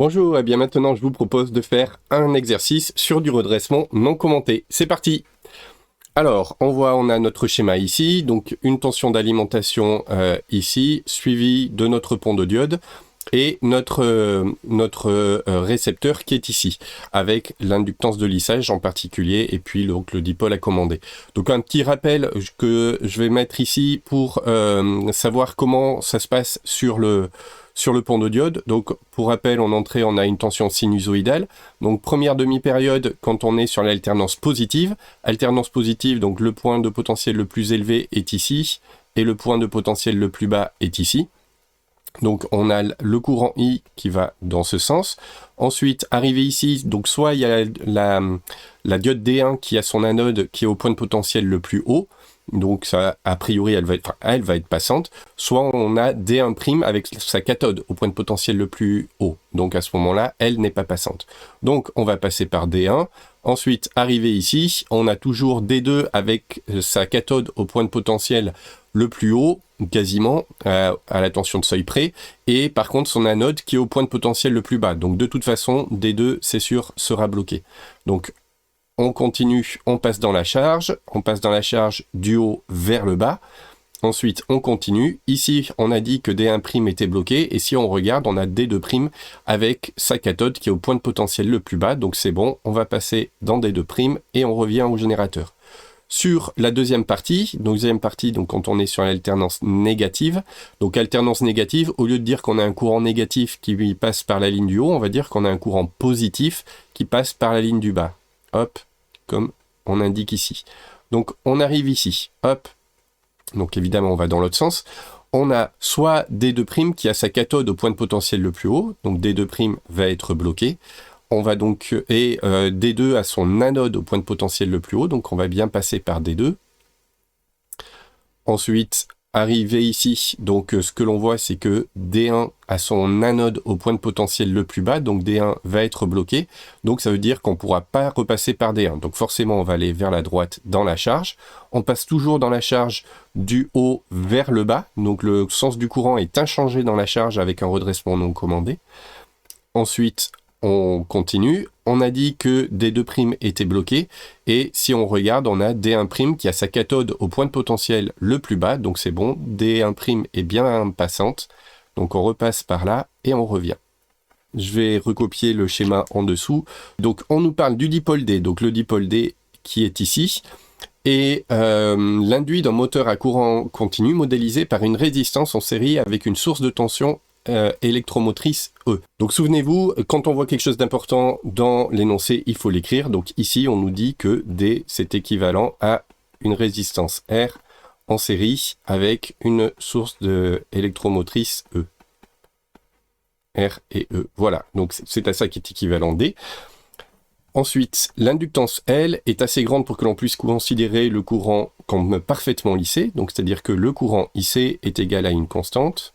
Bonjour, et bien maintenant je vous propose de faire un exercice sur du redressement non commenté. C'est parti! Alors, on a notre schéma ici, donc une tension d'alimentation ici, suivie de notre pont de diode, et notre récepteur qui est ici, avec l'inductance de lissage en particulier, et puis donc, le dipôle à commander. Donc un petit rappel que je vais mettre ici pour savoir comment ça se passe sur le pont de diode. Donc pour rappel, en entrée, on a une tension sinusoïdale. Donc première demi-période, quand on est sur l'alternance positive. Alternance positive, donc le point de potentiel le plus élevé est ici, et le point de potentiel le plus bas est ici. Donc on a le courant I qui va dans ce sens. Ensuite, arrivé ici, donc soit il y a la diode D1 qui a son anode qui est au point de potentiel le plus haut, donc ça, a priori elle va être passante, soit on a D1' avec sa cathode au point de potentiel le plus haut, donc à ce moment-là, elle n'est pas passante. Donc on va passer par D1, ensuite arrivé ici, on a toujours D2 avec sa cathode au point de potentiel le plus haut, quasiment, à la tension de seuil près, et par contre son anode qui est au point de potentiel le plus bas. Donc de toute façon, D2, c'est sûr, sera bloqué. Donc on continue, on passe dans la charge du haut vers le bas. Ensuite, on continue. Ici, on a dit que D1' était bloqué, et si on regarde, on a D2' avec sa cathode qui est au point de potentiel le plus bas, donc c'est bon, on va passer dans D2' et on revient au générateur. Sur la deuxième partie, donc quand on est sur l'alternance négative, donc alternance négative, au lieu de dire qu'on a un courant négatif qui passe par la ligne du haut, on va dire qu'on a un courant positif qui passe par la ligne du bas. Hop, comme on indique ici. Donc on arrive ici, hop, donc évidemment on va dans l'autre sens. On a soit D2' qui a sa cathode au point de potentiel le plus haut, donc D2' va être bloqué. On va donc, D2 a son anode au point de potentiel le plus haut, donc on va bien passer par D2. Ensuite, arrivé ici, donc ce que l'on voit, c'est que D1 a son anode au point de potentiel le plus bas, donc D1 va être bloqué. Donc ça veut dire qu'on ne pourra pas repasser par D1. Donc forcément, on va aller vers la droite dans la charge. On passe toujours dans la charge du haut vers le bas, donc le sens du courant est inchangé dans la charge avec un redressement non commandé. Ensuite, on continue, on a dit que D2' était bloqué, et si on regarde, on a D1' qui a sa cathode au point de potentiel le plus bas, donc c'est bon, D1' est bien passante, donc on repasse par là, et on revient. Je vais recopier le schéma en dessous. Donc on nous parle du dipôle D, donc le dipôle D qui est ici, et l'induit d'un moteur à courant continu modélisé par une résistance en série avec une source de tension électromotrice E. Donc souvenez-vous, quand on voit quelque chose d'important dans l'énoncé, il faut l'écrire. Donc ici, on nous dit que D, c'est équivalent à une résistance R en série avec une source électromotrice E. R et E. Voilà, donc c'est à ça qui est équivalent D. Ensuite, l'inductance L est assez grande pour que l'on puisse considérer le courant comme parfaitement lissé. Donc c'est-à-dire que le courant IC est égal à une constante.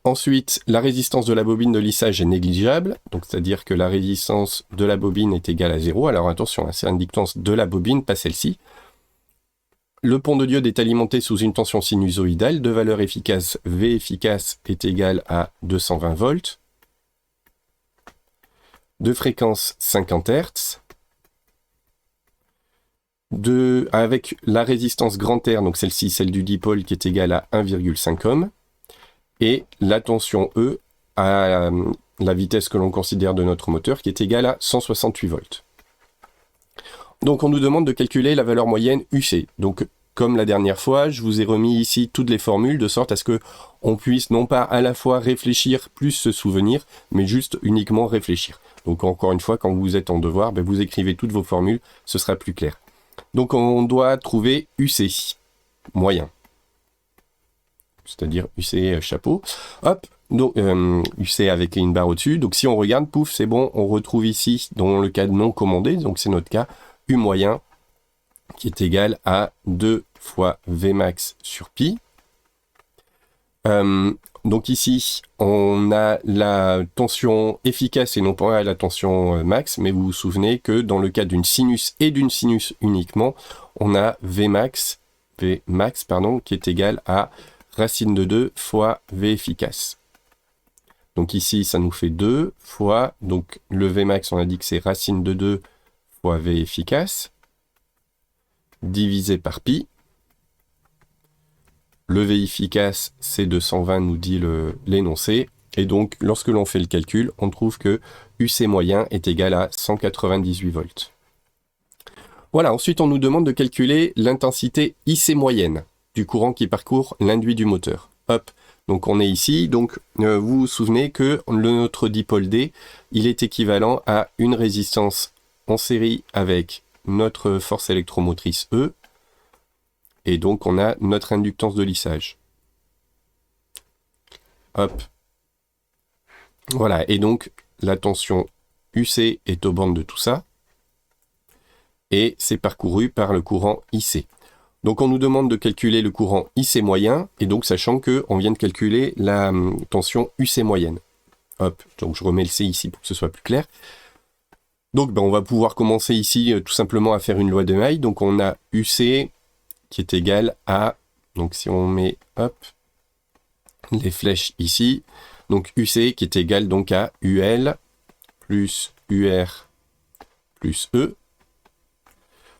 Ensuite, la résistance de la bobine de lissage est négligeable, donc c'est-à-dire que la résistance de la bobine est égale à 0. Alors attention, c'est l'inductance de la bobine, pas celle-ci. Le pont de diode est alimenté sous une tension sinusoïdale de valeur efficace V efficace est égale à 220 volts, de fréquence 50 Hz, avec la résistance grand R, donc celle-ci, celle du dipôle qui est égale à 1,5 ohm, et la tension E à la vitesse que l'on considère de notre moteur qui est égale à 168 volts. Donc on nous demande de calculer la valeur moyenne UC. Donc comme la dernière fois, je vous ai remis ici toutes les formules de sorte à ce que on puisse non pas à la fois réfléchir plus se souvenir, mais juste uniquement réfléchir. Donc encore une fois, quand vous êtes en devoir, vous écrivez toutes vos formules, ce sera plus clair. Donc on doit trouver UC, moyen. C'est-à-dire UC chapeau. Hop, donc UC avec une barre au-dessus. Donc si on regarde, pouf, c'est bon, on retrouve ici, dans le cas de non commandé, donc c'est notre cas, U moyen, qui est égal à 2 fois Vmax sur pi. Donc ici, on a la tension efficace et non pas la tension max, mais vous vous souvenez que dans le cas d'une sinus et d'une sinus uniquement, on a Vmax, qui est égal à racine de 2 fois V efficace. Donc ici, ça nous fait 2 fois, donc le Vmax, on a dit que c'est racine de 2 fois V efficace, divisé par pi. Le V efficace, c'est 220, nous dit l'énoncé. Et donc, lorsque l'on fait le calcul, on trouve que UC moyen est égal à 198 volts. Voilà, ensuite on nous demande de calculer l'intensité IC moyenne du courant qui parcourt l'induit du moteur. Hop, donc on est ici, donc vous vous souvenez que notre dipôle D, il est équivalent à une résistance en série avec notre force électromotrice E, et donc on a notre inductance de lissage. Hop. Voilà, et donc la tension UC est aux bornes de tout ça, et c'est parcouru par le courant IC. Donc on nous demande de calculer le courant IC moyen, et donc sachant qu'on vient de calculer la tension UC moyenne. Hop, donc je remets le C ici pour que ce soit plus clair. Donc on va pouvoir commencer ici tout simplement à faire une loi de Maille. Donc on a UC qui est égal à, donc si on met hop, les flèches ici, donc UC qui est égal donc à UL plus UR plus E.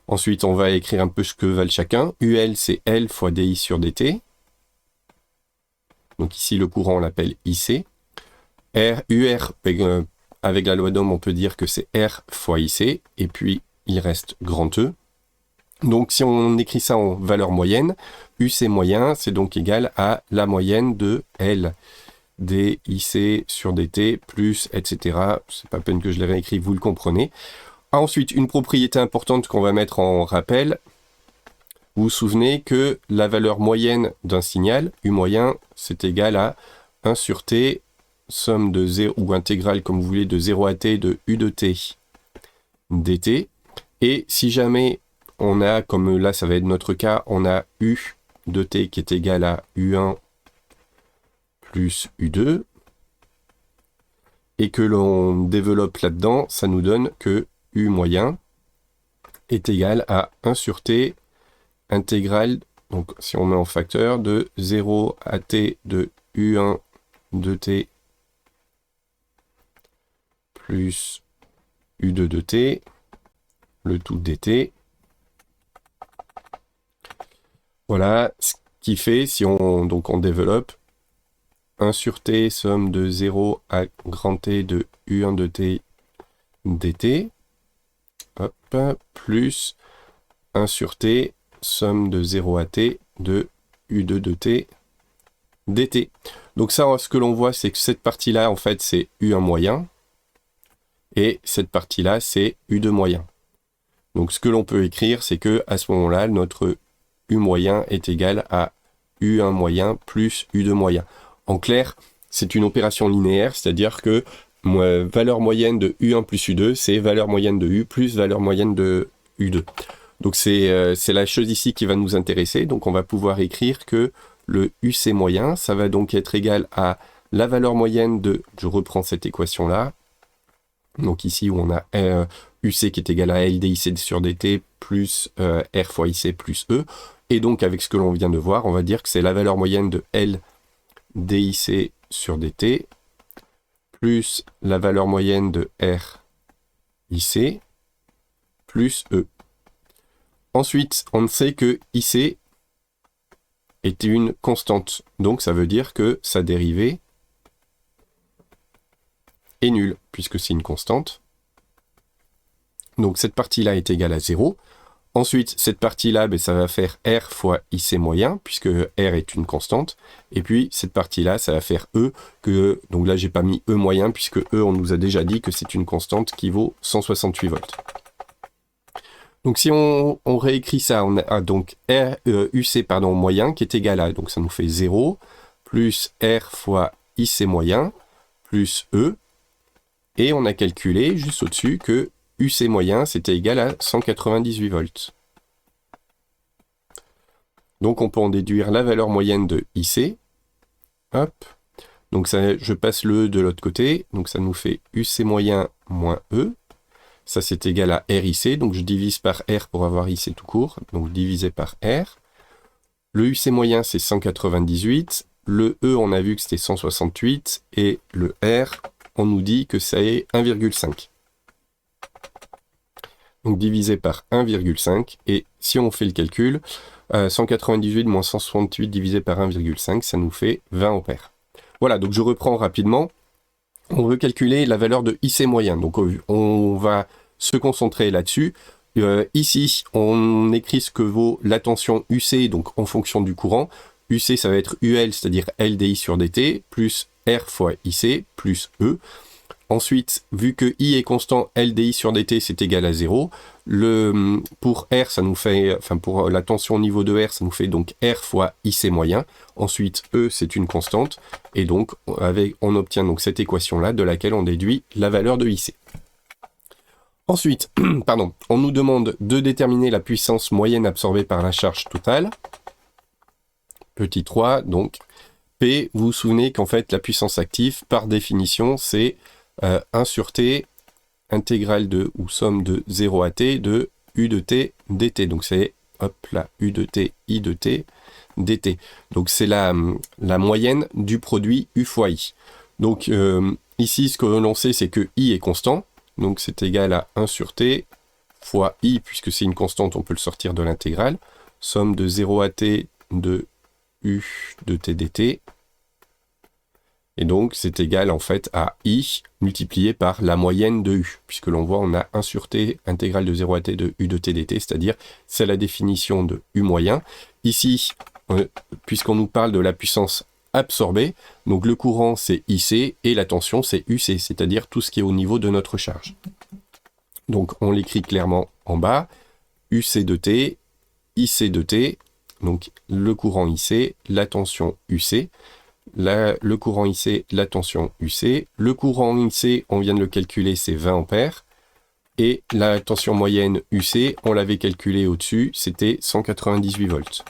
Ensuite, on va écrire un peu ce que valent chacun. UL, c'est L fois DI sur DT. Donc ici, le courant, on l'appelle IC. UR, avec la loi d'Ohm, on peut dire que c'est R fois IC. Et puis, il reste grand E. Donc, si on écrit ça en valeur moyenne, UC moyen, c'est donc égal à la moyenne de L DIC sur DT, plus, etc. C'est pas peine que je l'ai réécrit, vous le comprenez. Ensuite, une propriété importante qu'on va mettre en rappel. Vous vous souvenez que la valeur moyenne d'un signal, U moyen, c'est égal à 1 sur T, somme de 0, ou intégrale comme vous voulez, de 0 à T de U de T dt. Et si jamais on a, comme là ça va être notre cas, on a U de T qui est égal à U1 plus U2, et que l'on développe là-dedans, ça nous donne que U moyen est égal à 1 sur T intégrale, donc si on met en facteur, de 0 à T de U1 de T plus U2 de T, le tout dt. Voilà ce qui fait, si on, donc on développe, 1 sur T somme de 0 à grand T de U1 de T dt. Hop, plus 1 sur T, somme de 0 à T de U2 de T dt. Donc ça, ce que l'on voit, c'est que cette partie-là, en fait, c'est U1 moyen. Et cette partie-là, c'est U2 moyen. Donc ce que l'on peut écrire, c'est que à ce moment-là, notre U moyen est égal à U1 moyen plus U2 moyen. En clair, c'est une opération linéaire, c'est-à-dire que valeur moyenne de U1 plus U2, c'est valeur moyenne de U plus valeur moyenne de U2. Donc c'est la chose ici qui va nous intéresser. Donc on va pouvoir écrire que le UC moyen, ça va donc être égal à la valeur moyenne de, je reprends cette équation-là, donc ici où on a UC qui est égal à LDIC sur DT plus R fois IC plus E. Et donc avec ce que l'on vient de voir, on va dire que c'est la valeur moyenne de LDIC sur DT plus la valeur moyenne de RIC plus E. Ensuite, on sait que IC est une constante. Donc ça veut dire que sa dérivée est nulle, puisque c'est une constante. Donc cette partie-là est égale à 0. Ensuite, cette partie-là, ça va faire R fois IC moyen, puisque R est une constante. Et puis, cette partie-là, ça va faire E, donc là, j'ai pas mis E moyen, puisque E, on nous a déjà dit que c'est une constante qui vaut 168 volts. Donc si on réécrit ça, on a donc UC moyen qui est égal à, donc ça nous fait 0, plus R fois IC moyen, plus E. Et on a calculé, juste au-dessus, que UC moyen, c'était égal à 198 volts. Donc on peut en déduire la valeur moyenne de IC. Hop. Donc ça, je passe le E de l'autre côté. Donc ça nous fait UC moyen moins E. Ça c'est égal à RIC. Donc je divise par R pour avoir IC tout court. Donc divisé par R. Le UC moyen c'est 198. Le E, on a vu que c'était 168, et le R, on nous dit que c'est 1,5. Donc divisé par 1,5, et si on fait le calcul, 198 moins 168 divisé par 1,5, ça nous fait 20 ampères. Voilà, donc je reprends rapidement. On veut calculer la valeur de IC moyen, donc on va se concentrer là-dessus. Ici, on écrit ce que vaut la tension UC, donc en fonction du courant. UC, ça va être UL, c'est-à-dire LDI sur DT, plus R fois IC, plus E. Ensuite, vu que I est constant, LDI sur DT, c'est égal à 0. Pour R, ça nous fait, enfin pour la tension au niveau de R, ça nous fait donc R fois IC moyen. Ensuite, E, c'est une constante. Et donc, on obtient donc cette équation-là, de laquelle on déduit la valeur de IC. Ensuite, pardon, on nous demande de déterminer la puissance moyenne absorbée par la charge totale. Petit 3, donc P, vous vous souvenez qu'en fait, la puissance active, par définition, c'est 1 sur T, intégrale de, ou somme de 0 à T, de U de T dt. Donc c'est, hop là, U de T, I de T, dt. Donc c'est la moyenne du produit U fois I. Donc ici, ce que l'on sait, c'est que I est constant. Donc c'est égal à 1 sur T fois I, puisque c'est une constante, on peut le sortir de l'intégrale. Somme de 0 à T de U de T dt. Et donc, c'est égal en fait à I multiplié par la moyenne de U, puisque l'on voit on a 1 sur T intégrale de 0 à T de U de T dt, c'est-à-dire c'est la définition de U moyen. Ici, puisqu'on nous parle de la puissance absorbée, donc le courant c'est IC et la tension c'est UC, c'est-à-dire tout ce qui est au niveau de notre charge. Donc on l'écrit clairement en bas, UC de T, IC de T, donc le courant IC, la tension UC. Le courant IC, la tension UC. Le courant IC, on vient de le calculer, c'est 20 ampères. Et la tension moyenne UC, on l'avait calculé au-dessus, c'était 198 volts.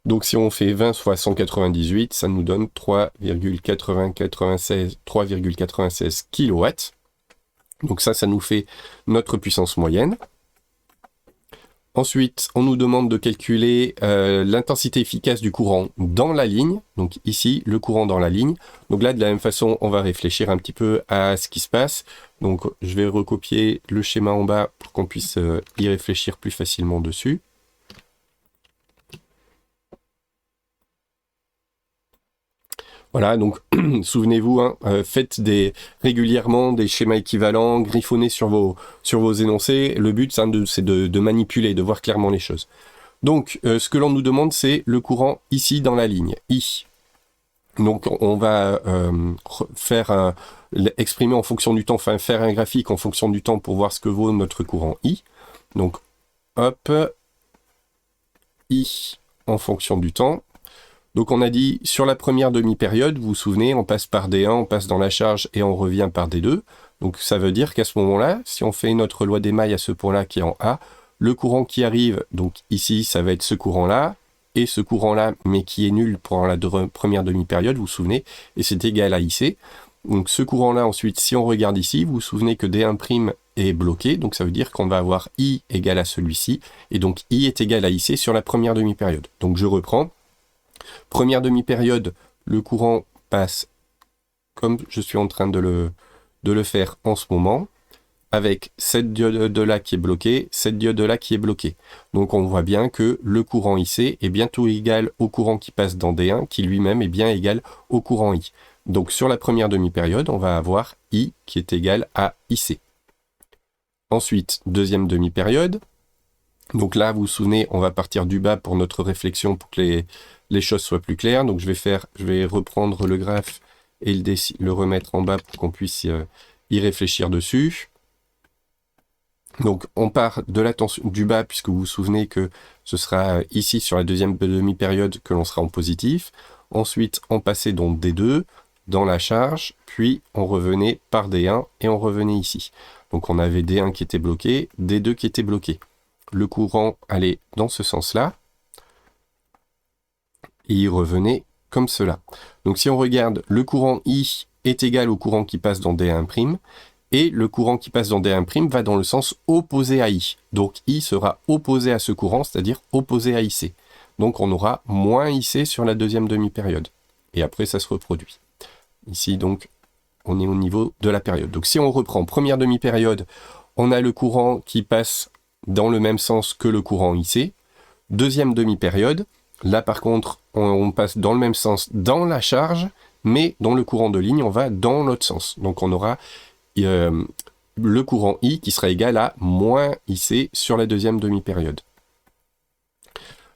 Donc si on fait 20 fois 198, ça nous donne 3,96 kW. Donc ça nous fait notre puissance moyenne. Ensuite, on nous demande de calculer l'intensité efficace du courant dans la ligne. Donc ici, le courant dans la ligne. Donc là, de la même façon, on va réfléchir un petit peu à ce qui se passe. Donc je vais recopier le schéma en bas pour qu'on puisse y réfléchir plus facilement dessus. Voilà, donc souvenez-vous, hein, faites régulièrement des schémas équivalents, griffonnez sur vos énoncés. Le but, c'est de manipuler, de voir clairement les choses. Donc, ce que l'on nous demande, c'est le courant ici dans la ligne, I. Donc, on va exprimer en fonction du temps, enfin faire un graphique en fonction du temps pour voir ce que vaut notre courant I. Donc, hop, I en fonction du temps. Donc on a dit, sur la première demi-période, vous vous souvenez, on passe par D1, on passe dans la charge et on revient par D2. Donc ça veut dire qu'à ce moment-là, si on fait notre loi des mailles à ce point-là qui est en A, le courant qui arrive, donc ici, ça va être ce courant-là, et ce courant-là, mais qui est nul pour la première demi-période, vous vous souvenez, et c'est égal à IC. Donc ce courant-là, ensuite, si on regarde ici, vous vous souvenez que D1' est bloqué, donc ça veut dire qu'on va avoir I égal à celui-ci, et donc I est égal à IC sur la première demi-période. Donc je reprends. Première demi-période, le courant passe comme je suis en train de le faire en ce moment, avec cette diode-là qui est bloquée, cette diode-là qui est bloquée. Donc on voit bien que le courant IC est bientôt égal au courant qui passe dans D1, qui lui-même est bien égal au courant I. Donc sur la première demi-période, on va avoir I qui est égal à IC. Ensuite, deuxième demi-période. Donc là, vous vous souvenez, on va partir du bas pour notre réflexion pour que les choses soient plus claires. Donc je vais reprendre le graphe et le remettre en bas pour qu'on puisse y réfléchir dessus. Donc on part de la tension du bas, puisque vous vous souvenez que ce sera ici sur la deuxième demi-période que l'on sera en positif. Ensuite, on passait donc D2 dans la charge, puis on revenait par D1 et on revenait ici. Donc on avait D1 qui était bloqué, D2 qui était bloqué. Le courant allait dans ce sens-là, et il revenait comme cela. Donc si on regarde, le courant I est égal au courant qui passe dans D1', et le courant qui passe dans D1' va dans le sens opposé à I. Donc I sera opposé à ce courant, c'est-à-dire opposé à IC. donc on aura moins IC sur la deuxième demi-période. Et après, ça se reproduit. Ici, donc, on est au niveau de la période. Donc si on reprend première demi-période, on a le courant qui passe dans le même sens que le courant IC. Deuxième demi-période, là par contre, on passe dans le même sens dans la charge, mais dans le courant de ligne, on va dans l'autre sens. Donc on aura le courant I qui sera égal à moins IC sur la deuxième demi-période.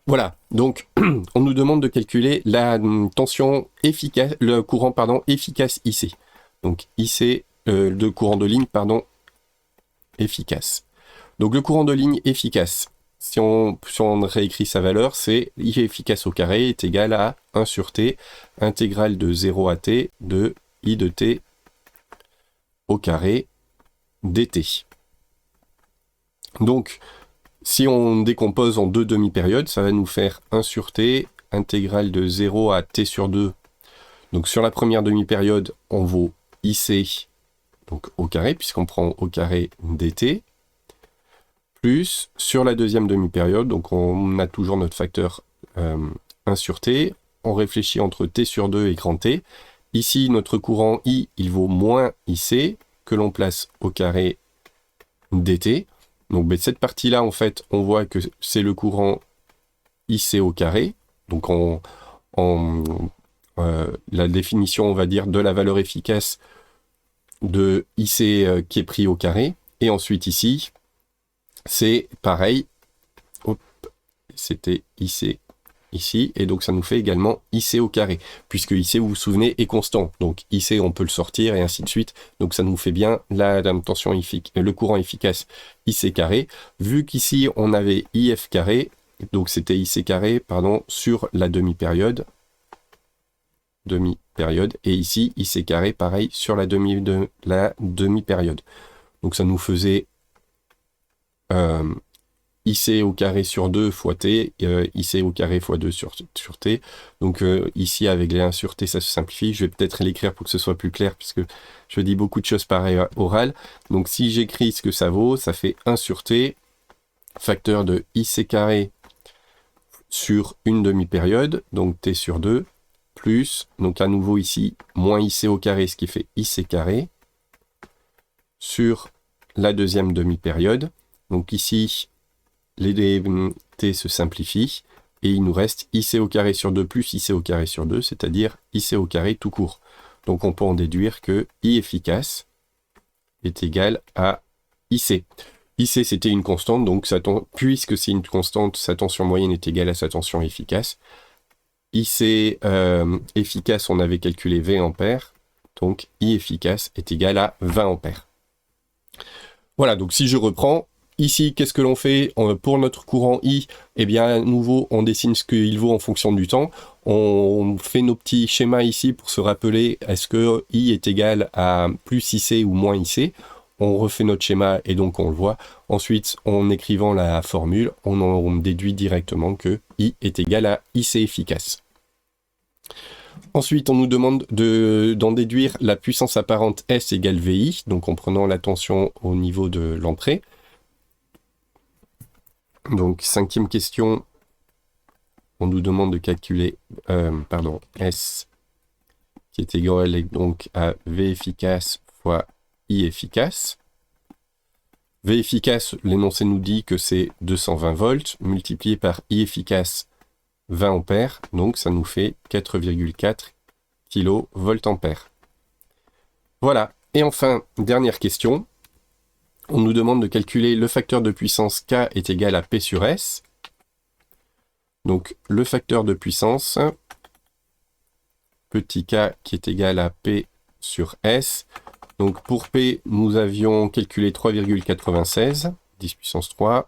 Voilà, donc on nous demande de calculer la tension efficace, le courant efficace IC. Donc IC, de courant de ligne, efficace. Donc le courant de ligne efficace, si on réécrit sa valeur, c'est I efficace au carré est égal à 1 sur T, intégrale de 0 à T de I de T au carré dt. Donc, si on décompose en deux demi-périodes, ça va nous faire 1 sur T, intégrale de 0 à T sur 2. Donc sur la première demi-période, on vaut IC donc au carré, puisqu'on prend au carré dt, plus sur la deuxième demi-période, donc on a toujours notre facteur 1 sur T, on réfléchit entre T sur 2 et grand T. Ici, notre courant I, il vaut moins IC, que l'on place au carré dt. Donc cette partie-là, en fait, on voit que c'est le courant IC au carré. Donc la définition, on va dire, de la valeur efficace de IC qui est pris au carré. Et ensuite ici, c'est pareil. Hop, c'était IC ici. Et donc ça nous fait également IC au carré. Puisque IC, vous vous souvenez, est constant. Donc IC, on peut le sortir et ainsi de suite. Donc ça nous fait bien la tension le courant efficace IC carré. Vu qu'ici, on avait IF carré. Donc c'était IC carré, pardon, sur la demi-période. Et ici IC carré pareil sur la demi-période. Donc ça nous faisait IC au carré sur 2 fois T, IC au carré fois 2 sur T. Donc ici avec les 1 sur T ça se simplifie. Je vais peut-être l'écrire pour que ce soit plus clair puisque je dis beaucoup de choses par oral. Donc si j'écris ce que ça vaut, ça fait 1 sur T, facteur de IC carré sur une demi-période, donc T sur 2, plus, donc à nouveau ici, moins IC au carré, ce qui fait IC carré, sur la deuxième demi-période. Donc ici, les T se simplifient, et il nous reste IC au carré sur 2 plus IC au carré sur 2, c'est-à-dire IC au carré tout court. Donc on peut en déduire que I efficace est égal à IC. IC c'était une constante, donc puisque c'est une constante, sa tension moyenne est égale à sa tension efficace. IC efficace, on avait calculé 20 ampères, donc I efficace est égal à 20 ampères. Voilà, donc si je reprends, ici, qu'est-ce que l'on fait pour notre courant I? Eh bien, à nouveau, on dessine ce qu'il vaut en fonction du temps. On fait nos petits schémas ici pour se rappeler, est-ce que I est égal à plus IC ou moins IC? On refait notre schéma et donc on le voit. Ensuite, en écrivant la formule, on déduit directement que I est égal à IC efficace. Ensuite, on nous demande d'en déduire la puissance apparente S égale VI, donc en prenant la tension au niveau de l'entrée. Donc, cinquième question, on nous demande de calculer S qui est égal donc à V efficace fois I efficace. V efficace, l'énoncé nous dit que c'est 220 volts, multiplié par I efficace 20 ampères, donc ça nous fait 4,4 kVA. Voilà, et enfin, dernière question, on nous demande de calculer le facteur de puissance K est égal à P sur S. Donc le facteur de puissance, petit k qui est égal à P sur S. Donc pour P, nous avions calculé 3,96, 10 puissance 3.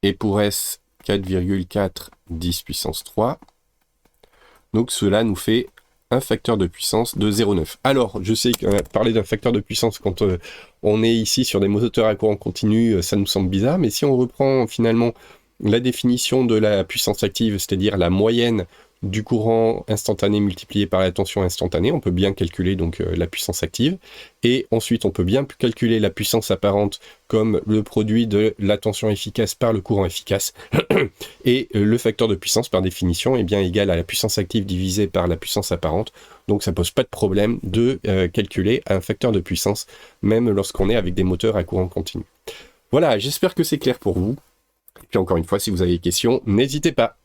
Et pour S, 4,4, 10 puissance 3. Donc cela nous fait un facteur de puissance de 0,9. Alors, je sais que parler d'un facteur de puissance quand on est ici sur des moteurs à courant continu, ça nous semble bizarre, mais si on reprend finalement la définition de la puissance active, c'est-à-dire la moyenne du courant instantané multiplié par la tension instantanée. On peut bien calculer donc la puissance active. Et ensuite, on peut bien calculer la puissance apparente comme le produit de la tension efficace par le courant efficace. Et le facteur de puissance, par définition, est bien égal à la puissance active divisée par la puissance apparente. Donc ça pose pas de problème de calculer un facteur de puissance, même lorsqu'on est avec des moteurs à courant continu. Voilà, j'espère que c'est clair pour vous. Et puis encore une fois, si vous avez des questions, n'hésitez pas.